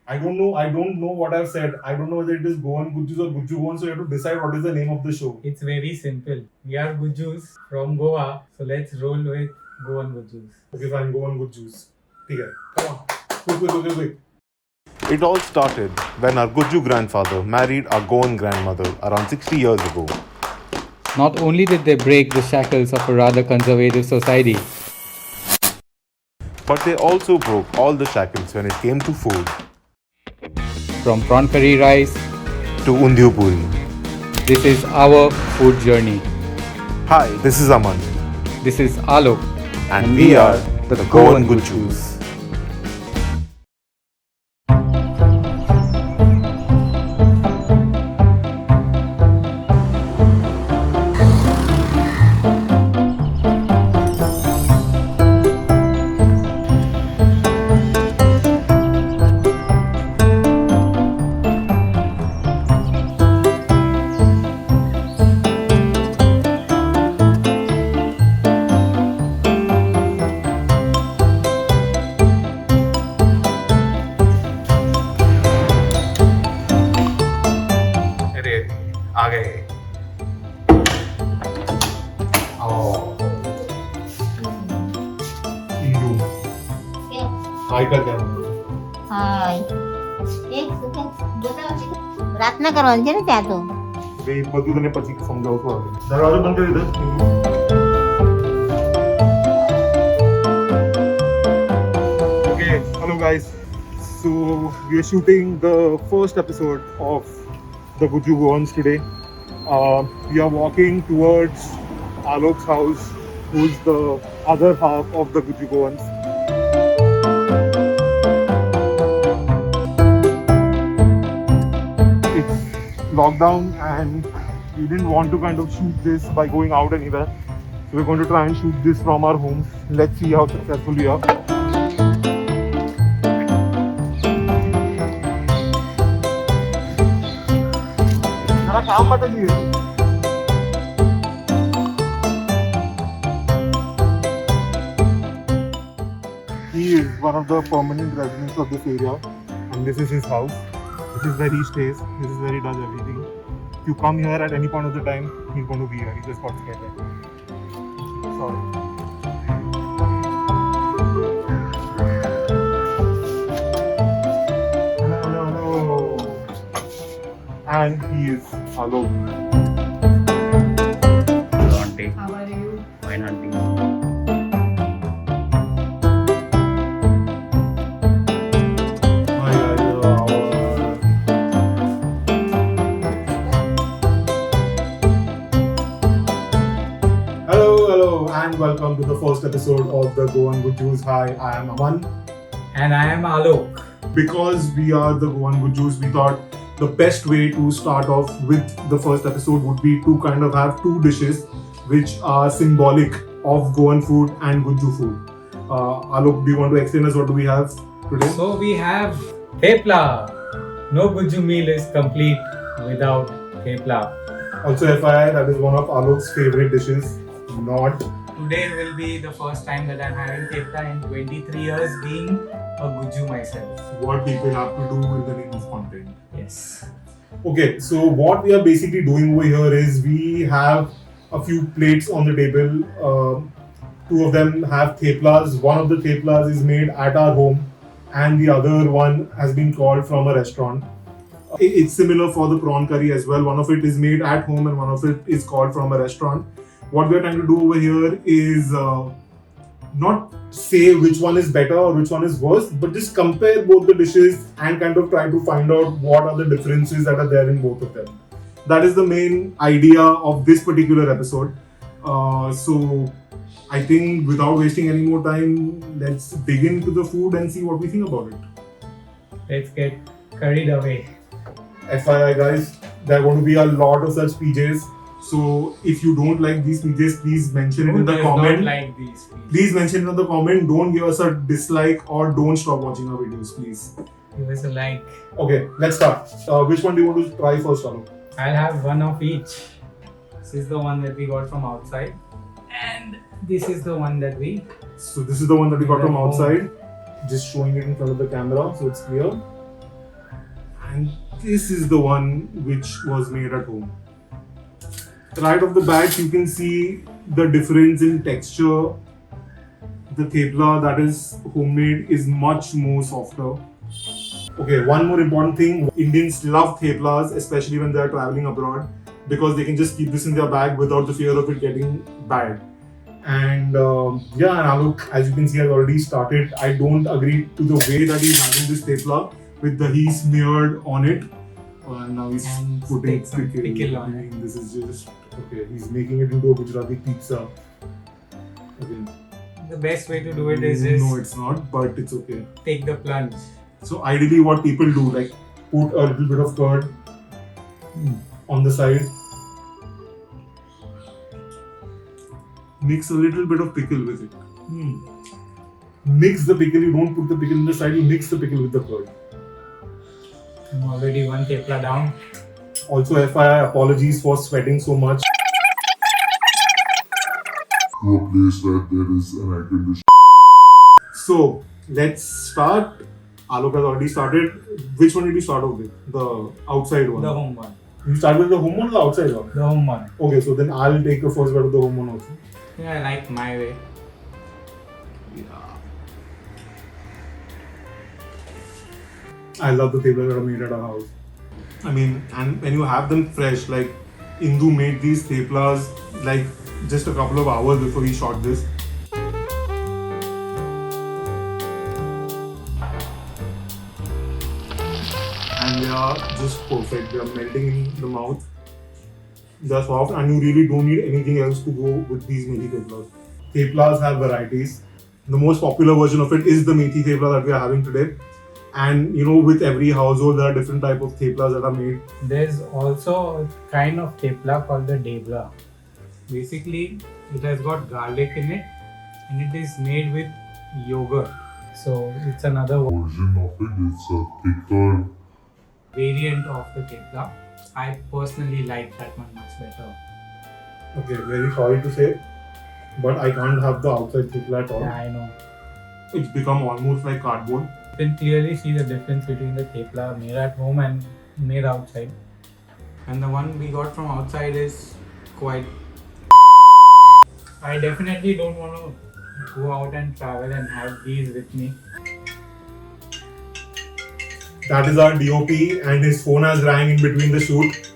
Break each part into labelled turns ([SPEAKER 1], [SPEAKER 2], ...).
[SPEAKER 1] I don't know. I don't know what I've said. I don't know whether it is Goan Gujus or Guju Goan. So you have to decide what is the name of the show.
[SPEAKER 2] It's very simple. We are Gujus from Goa, so let's roll with Goan Gujus.
[SPEAKER 1] Okay, fine. Goan Gujus. Okay, come on. Quick.
[SPEAKER 3] It all started when our Guju grandfather married our Goan grandmother around 60 years ago.
[SPEAKER 2] Not only did they break the shackles of a rather conservative society,
[SPEAKER 3] But they also broke all the shackles when it came to food.
[SPEAKER 2] from prawn curry rice,
[SPEAKER 3] To Undiyu Puri.
[SPEAKER 2] this is our food journey.
[SPEAKER 3] Hi, this is Aman.
[SPEAKER 2] This is Alok.
[SPEAKER 3] And we are the Goan Gujus.
[SPEAKER 1] आ गए इंदू हाय का क्या
[SPEAKER 4] हाय एक second रात ना करवाने છે ને ત્યાં તો
[SPEAKER 1] वे બધું તને પછી સમજાવું છું આગળ દરવાજો બંધ કરી દે Okay, hello guys. So we are shooting the first episode of the Guju Goans today. We are walking towards Alok's house, who's the other half of the Guju Goans. It's lockdown and we didn't want to kind of shoot this by going out anywhere. So we're going to try and shoot this from our homes. Let's see how successful we are. जरा काम बताइए He is one of the permanent residents of this area and this is his house. This is where he stays. This is where he does everything. If you come here at any point of the time, he's going to be here. He just got scared. Sorry. Hello. And he is Alok.
[SPEAKER 5] How are you?
[SPEAKER 6] Fine, auntie.
[SPEAKER 1] Hi guys. Hello, and welcome to the first episode of the Goan Gujus. Hi, I am Aman.
[SPEAKER 2] And I am Alok.
[SPEAKER 1] Because we are the Goan Gujus, we thought the best way to start off with the first episode would be to kind of have two dishes which are symbolic of Goan food and Guju food. Alok, do you want to explain us what do we have today?
[SPEAKER 2] So we have thepla. No Guju meal is complete without thepla.
[SPEAKER 1] Also, FYI, that is one of Alok's favorite dishes. Not
[SPEAKER 2] Today will be the first time that I'm having thepla in 23 years being a Guju myself.
[SPEAKER 1] what people have to do in the name of content.
[SPEAKER 2] Yes.
[SPEAKER 1] Okay, so what we are basically doing over here is we have a few plates on the table. Two of them have theplas. One of the theplas is made at our home, and the other one has been called from a restaurant. It's similar for the prawn curry as well. One of it is made at home, and one of it is called from a restaurant. What we're trying to do over here is not say which one is better or which one is worse, but just compare both the dishes and kind of try to find out what are the differences that are there in both of them. That is the main idea of this particular episode. So I think without wasting any more time, let's dig into the food and see what we think about it.
[SPEAKER 2] Let's get carried away.
[SPEAKER 1] FYI guys, there are going to be a lot of such PJs. So if you don't like these PJs, please mention it
[SPEAKER 2] Who
[SPEAKER 1] in the
[SPEAKER 2] does
[SPEAKER 1] comment.
[SPEAKER 2] not like these people?
[SPEAKER 1] Please mention it in the comment. Don't give us a dislike or don't stop watching our videos, please.
[SPEAKER 2] Give us a like.
[SPEAKER 1] Okay, let's start. Which one do you want to try first, Alok?
[SPEAKER 2] I'll have one of each. This is the one that we got from outside. And this is the one that we...
[SPEAKER 1] So this is the one that we got from
[SPEAKER 2] At home.
[SPEAKER 1] outside. Just showing it in front of the camera so it's clear. and this is the one which was made at home. Right off the bat, you can see the difference in texture. The thepla that is homemade is much more softer. Okay, one more important thing. Indians love theplas, especially when they are traveling abroad, because they can just keep this in their bag without the fear of it getting bad. And yeah, and Alok, as you can see, has already started. I don't agree to the way that he's having this thepla with the ghee smeared on it. And now he's
[SPEAKER 2] And
[SPEAKER 1] putting
[SPEAKER 2] take some pickle on
[SPEAKER 1] I
[SPEAKER 2] it.
[SPEAKER 1] mean, this is just okay. He's making it into a Gujarati pizza. Okay.
[SPEAKER 2] The best way to do it is
[SPEAKER 1] No,
[SPEAKER 2] just
[SPEAKER 1] it's not, but it's okay.
[SPEAKER 2] take the plunge.
[SPEAKER 1] So ideally, what people do, like put a little bit of curd on the side, mix a little bit of pickle with it. Mix the pickle. You don't put the pickle in the side. You mix the pickle with the curd.
[SPEAKER 2] I'm already one tepla down.
[SPEAKER 1] Also, FYI, apologies for sweating so much.
[SPEAKER 6] To a place where there is an air conditioner.
[SPEAKER 1] So let's start. Alok has already started. Which one did you start off with? The outside one.
[SPEAKER 2] The home one.
[SPEAKER 1] You start with the home one or the outside one?
[SPEAKER 2] The home one.
[SPEAKER 1] Okay, so then I'll take the first bite of the home one also.
[SPEAKER 2] Yeah, I like my way.
[SPEAKER 1] I love the thepla that are made at our house. I mean, and when you have them fresh, like Indu made these theplas like just a couple of hours before we shot this. And they are just perfect. They are melting in the mouth. They are soft, and you really don't need anything else to go with these methi theplas. Theplas have varieties. The most popular version of it is the methi thepla that we are having today. And you know, with every household, there are different type of theplas that are made.
[SPEAKER 2] There's also a kind of thepla called the debla. Basically, it has got garlic in it and it is made with yogurt. So it's another
[SPEAKER 6] Version of it is a thicker.
[SPEAKER 2] variant of the thepla. I personally like that one much better.
[SPEAKER 1] Okay, very sorry to say, but I can't have the outside thepla at all.
[SPEAKER 2] Yeah, I know.
[SPEAKER 1] It's become almost like cardboard.
[SPEAKER 2] You can clearly see the difference between the thepla made at home and made outside. And the one we got from outside is quite. I definitely don't want to go out and travel and have these with me.
[SPEAKER 1] That is our DOP, and his phone has rang in between the shoot.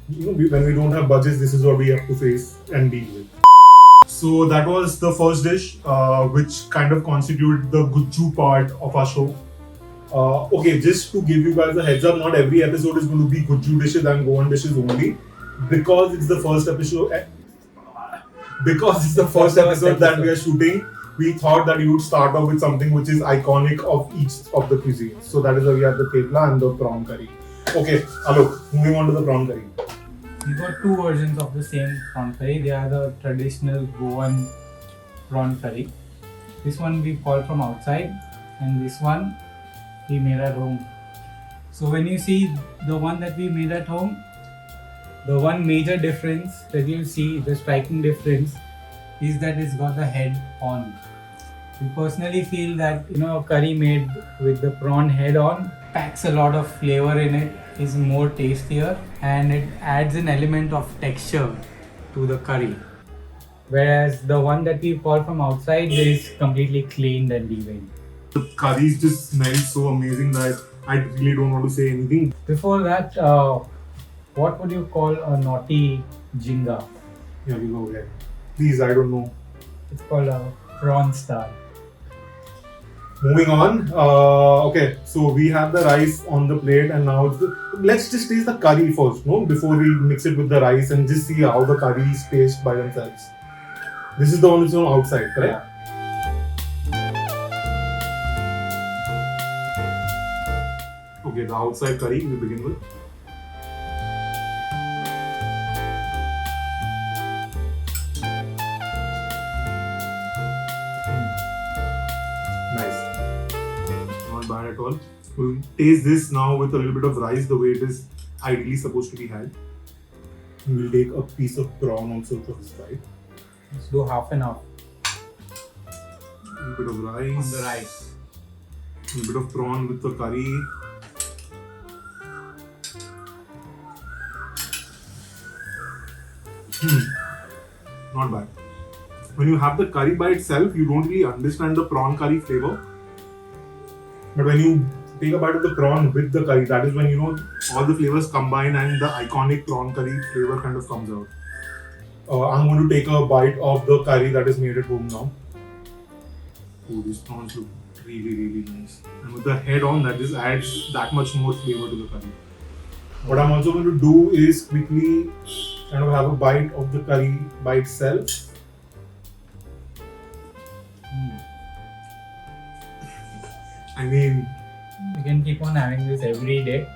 [SPEAKER 1] You know, when we don't have budgets, this is what we have to face and deal with. So that was the first dish, which kind of constituted the Gujju part of our show. Okay, just to give you guys a heads up, not every episode is going to be Gujju dishes and Goan dishes only, because it's the first episode. Because it's the first episode that we are shooting, we thought that we would start off with something which is iconic of each of the cuisines. So that is why we have the thepla and the prawn curry. Okay, Alok, moving on to the prawn curry.
[SPEAKER 2] We got two versions of the same prawn curry. They are the traditional Goan prawn curry. This one we bought from outside and this one we made at home. So when you see the one that we made at home, the one major difference that you see, the striking difference, is that it's got the head on. We personally feel that a curry made with the prawn head on packs a lot of flavor in it, is more tastier, and it adds an element of texture to the curry. Whereas the one that we bought from outside is completely cleaned and deveined.
[SPEAKER 1] The curries just smell so amazing that I really don't want to say anything.
[SPEAKER 2] Before that, what would you call a naughty jinga?
[SPEAKER 1] Here we go again. Please, I don't know.
[SPEAKER 2] It's called a prawn star.
[SPEAKER 1] Moving on. Okay, so we have the rice on the plate, and now let's just taste the curry first, no? Before we mix it with the rice and just see how the curries taste by themselves. This is the one which is on outside, correct? Okay, the outside curry we begin with. Nice. Not bad at all. We'll taste this now with a little bit of rice, the way it is ideally supposed to be had. We'll take a piece of prawn also for this side.
[SPEAKER 2] Let's do half and half
[SPEAKER 1] A little bit of rice.
[SPEAKER 2] on the rice.
[SPEAKER 1] A little bit of prawn with the curry. Not bad. When you have the curry by itself, you don't really understand the prawn curry flavor. But when you take a bite of the prawn with the curry, that is when you know all the flavors combine and the iconic prawn curry flavor kind of comes out. I'm going to take a bite of the curry that is made at home now. Oh, these prawns look really nice. And with the head on, that just adds that much more flavor to the curry. What I'm also going to do is quickly kind of have a bite of the curry by itself. I mean,
[SPEAKER 2] You can keep on having this every day.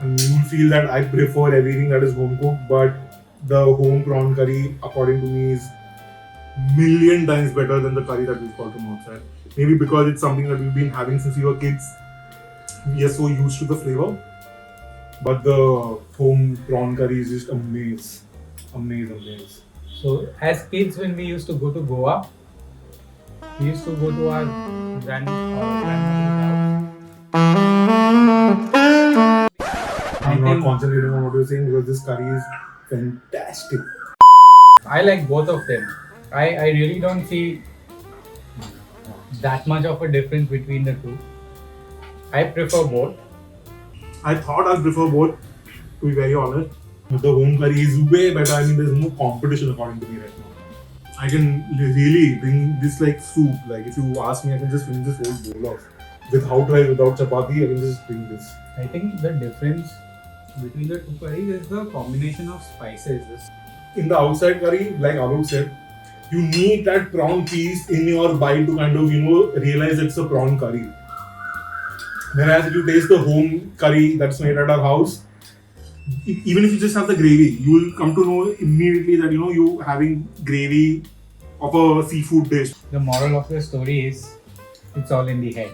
[SPEAKER 1] you feel that I prefer everything that is home cooked, but the home prawn curry, according to me, is million times better than the curry that we've got from outside. Maybe because it's something that we've been having since we were kids. We are so used to the flavor. But the home prawn curry is just amazing.
[SPEAKER 2] So, as kids, when we used to go to Goa, we used to go to our grandmother's house.
[SPEAKER 1] I'm not concentrating on what you're saying because this curry is fantastic.
[SPEAKER 2] I like both of them. I really don't see that much of a difference between the two. I prefer both.
[SPEAKER 1] I thought I'd prefer both, to be very honest. But the home curry is way better. I mean, there's no competition according to me right now. I can really bring this like soup. Like, if you ask me, I can just finish this whole bowl off. Without rice, without chapati, I can just bring this.
[SPEAKER 2] I think the difference between the two curries is the combination of spices.
[SPEAKER 1] In the outside curry, like Alok said, you need that prawn piece in your bite to kind of, realize it's a prawn curry. Whereas if you taste the home curry that's made at our house, even if you just have the gravy, you will come to know immediately that you having gravy of a seafood dish.
[SPEAKER 2] The moral of the story is it's all in the head.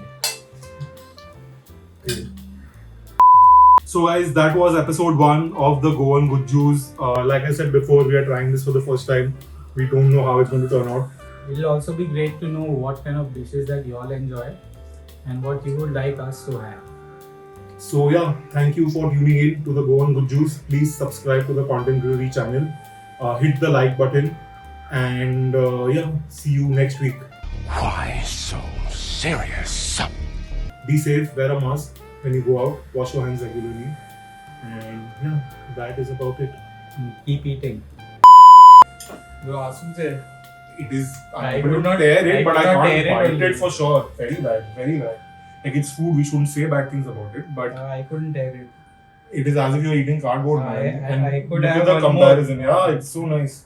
[SPEAKER 1] So guys, that was episode 1 of the Goan Gujjus. Like I said before, we are trying this for the first time. We don't know how it's going to turn out.
[SPEAKER 2] It'll also be great to know what kind of dishes that you all enjoy and what you would like us to have.
[SPEAKER 1] So yeah, thank you for tuning in to the Goan Gujjus. Please subscribe to the Content Brewery channel. Hit the like button. And see you next week.
[SPEAKER 7] Why so serious?
[SPEAKER 1] Be safe, wear a mask when you go out, wash your hands regularly. And yeah, that is about it.
[SPEAKER 2] And keep eating. Bro, awesome sir.
[SPEAKER 1] It is.
[SPEAKER 2] I
[SPEAKER 1] I'm
[SPEAKER 2] could
[SPEAKER 1] going to
[SPEAKER 2] not-
[SPEAKER 1] tear
[SPEAKER 2] I
[SPEAKER 1] it, but
[SPEAKER 2] could
[SPEAKER 1] I
[SPEAKER 2] not
[SPEAKER 1] can't
[SPEAKER 2] tear it
[SPEAKER 1] bite
[SPEAKER 2] only.
[SPEAKER 1] it for sure. Very bad. Like, it's food, we shouldn't say bad things about it, but
[SPEAKER 2] I couldn't tear it.
[SPEAKER 1] it is as if you're eating cardboard, man.
[SPEAKER 2] I
[SPEAKER 1] And
[SPEAKER 2] could
[SPEAKER 1] look
[SPEAKER 2] have
[SPEAKER 1] at the
[SPEAKER 2] one more.
[SPEAKER 1] comparison. Yeah, it's so nice.